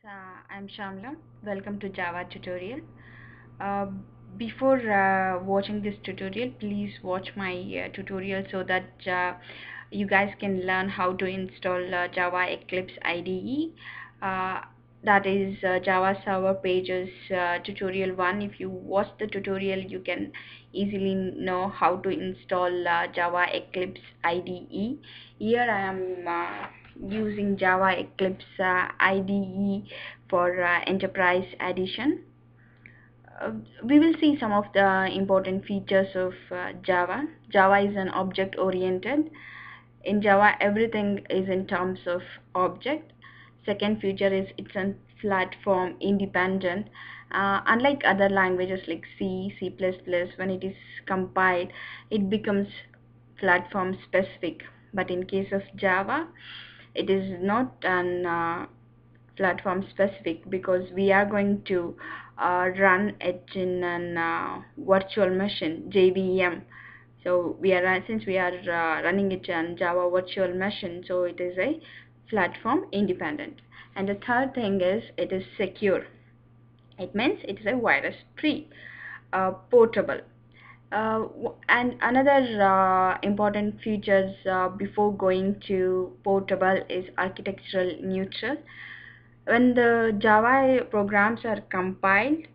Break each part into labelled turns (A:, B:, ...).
A: I'm Shamla. Welcome to Java tutorial. Uh, before watching this tutorial, please watch my tutorial so that you guys can learn how to install Java Eclipse IDE. Uh, that is Java Server Pages tutorial 1. If you watch the tutorial, you can easily know how to install Java Eclipse IDE. Here I am using Java Eclipse IDE for Enterprise Edition. We will see some of the important features of Java. Java is an object oriented. In Java, everything is in terms of object. Second feature is it's a platform independent. Unlike other languages like C, C++, when it is compiled, it becomes platform specific. But in case of Java, it is not an platform specific because we are going to run it in an virtual machine, JVM. So since we are running it on Java virtual machine, so it is a platform independent. And the third thing is it is secure. It means it is a virus free, portable. And another important features before going to portable is architectural neutral. When the Java programs are compiled,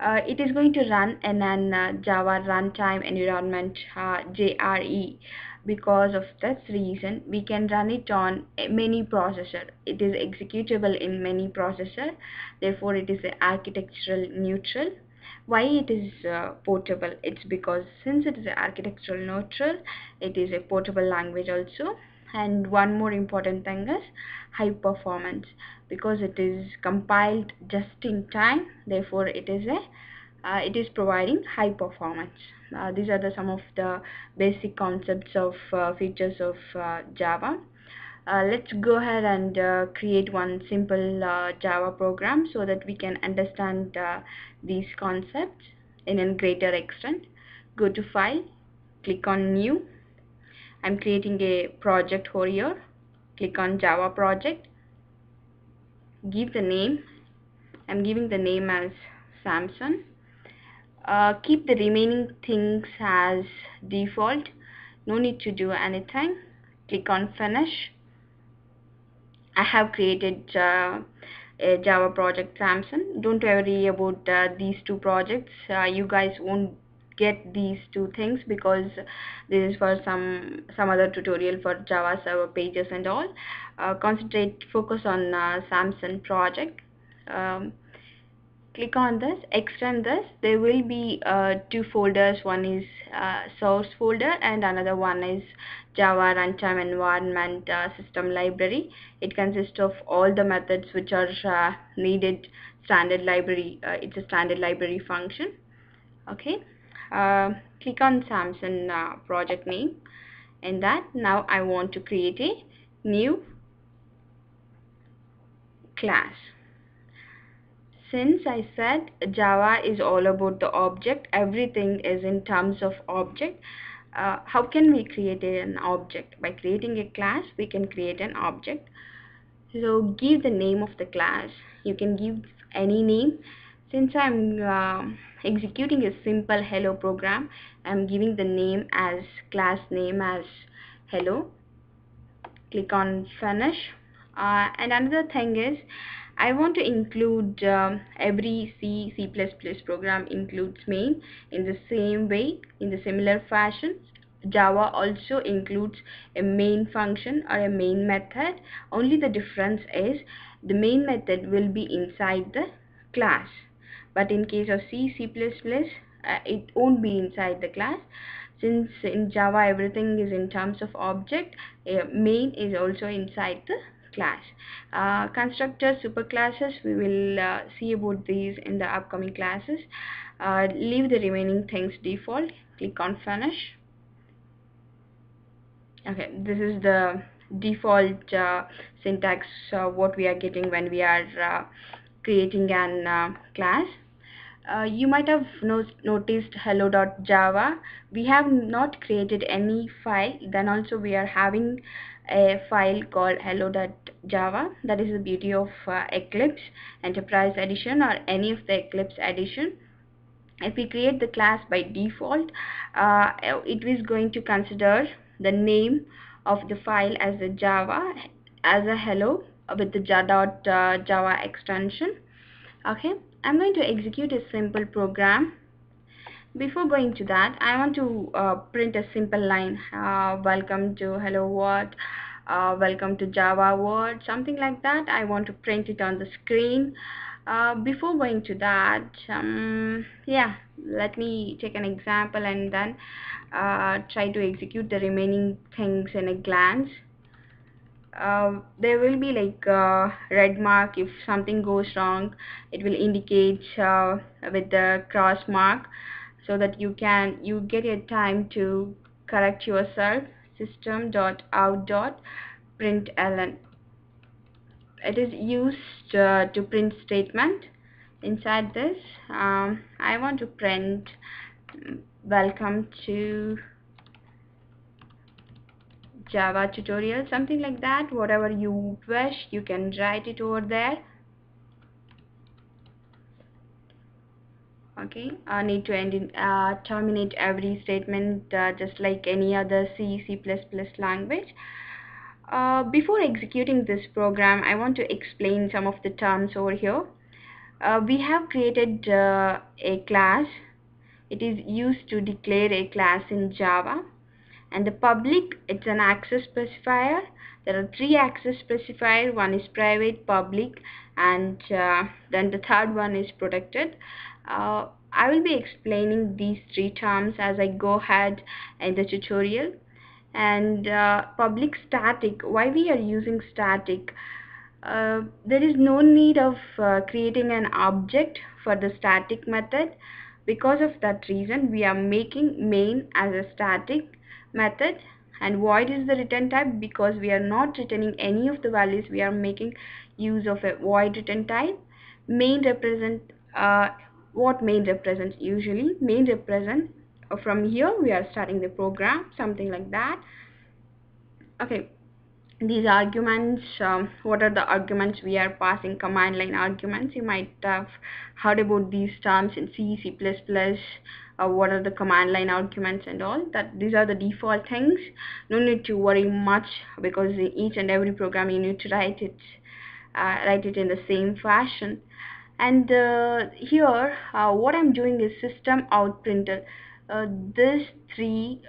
A: it is going to run in an Java runtime environment, JRE. Because of that reason, we can run it on many processor. It is executable in many processor. Therefore, it is architectural neutral. Why it is portable? It's because since it is architectural neutral, it is a portable language also. And one more important thing is high performance, because it is compiled just in time. Therefore, it is providing high performance. These are some of the basic concepts of features of Java. Let's go ahead and create one simple Java program so that we can understand these concepts in a greater extent. Go to File, click on New. I'm creating a project over here. Click on Java project. Give the name. I'm giving the name as Samson. Keep the remaining things as default. No need to do anything. Click on Finish. I have created a Java project Samson. Don't worry about these two projects. You guys won't get these two things because this is for some other tutorial for Java server pages and all. Focus on Samson project. Click on this, extend this. There will be two folders. One is source folder and another one is Java runtime environment system library. It consists of all the methods which are needed. Standard library, it's a standard library function. Okay, click on Samson project name. And that now I want to create a new class. Since I said Java is all about the object, everything is in terms of object. How can we create an object? By creating a class, we can create an object. So give the name of the class. You can give any name. Since I'm executing a simple hello program, I'm giving the name as class name as hello. Click on finish. And another thing is I want to include every C++ program includes main in the same way, in the similar fashion. Java also includes a main function or a main method. Only the difference is the main method will be inside the class. But in case of C++, it won't be inside the class. Since in Java everything is in terms of object, main is also inside the class. Constructors, superclasses, we will see about these in the upcoming classes. Leave the remaining things default. Click on finish. Okay, this is the default syntax what we are getting when we are creating an class. You might have noticed hello.java. We have not created any file. Then also we are having a file called hello.java. That is the beauty of Eclipse Enterprise Edition or any of the Eclipse edition. If we create the class by default, it is going to consider the name of the file as a Java, as a hello with the Java extension. Okay, I'm going to execute a simple program. Before going to that, I want to print a simple line. Welcome to hello world, welcome to Java world, something like that. I want to print it on the screen. Before going to that, yeah, let me take an example and then try to execute the remaining things in a glance. There will be like red mark if something goes wrong. It will indicate with the cross mark, so that you get your time to correct yourself. System.out.println, it is used to print statement. Inside this, I want to print welcome to Java tutorial, something like that. Whatever you wish, you can write it over there. Okay, I need to terminate every statement just like any other C++ language. Before executing this program, I want to explain some of the terms over here. We have created a class. It is used to declare a class in Java. And the public, it's an access specifier. There are three access specifier. One is private, public, and then the third one is protected. I will be explaining these three terms as I go ahead in the tutorial. And public static, why we are using static? There is no need of creating an object for the static method. Because of that reason, we are making main as a static method, and void is the return type. Because we are not returning any of the values, we are making use of a void return type. Main represent what main represents? Usually main represent from here we are starting the program, something like that. Okay, these arguments, what are the arguments we are passing? Command line arguments. You might have heard about these terms in C++. What are the command line arguments and all that? These are the default things. No need to worry much, because in each and every program you need to write it in the same fashion. And here what I'm doing is system out printer. These three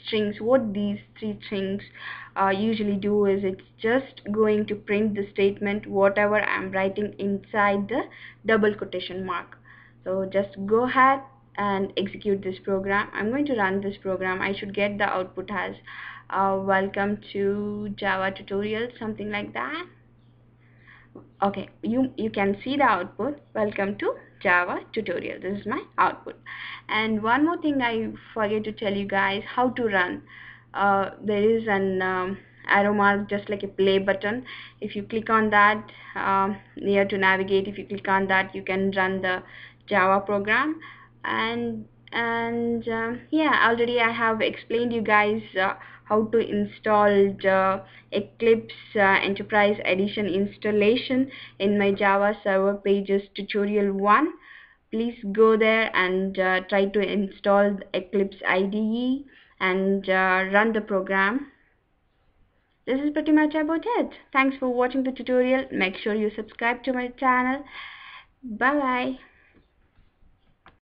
A: strings, what these three strings usually do is, it's just going to print the statement whatever I'm writing inside the double quotation mark. So just go ahead and execute this program. I'm going to run this program. I should get the output as welcome to Java tutorial, something like that. Okay, you can see the output, welcome to Java tutorial. This is my output. And one more thing I forget to tell you guys, how to run. There is an arrow mark just like a play button. If you click on that, near to navigate, if you click on that, you can run the Java program. And yeah, already I have explained you guys how to install the Eclipse Enterprise Edition installation in my Java server pages tutorial 1. Please go there and try to install the Eclipse IDE and run the program. This is pretty much about it. Thanks for watching the tutorial. Make sure you subscribe to my channel. Bye bye.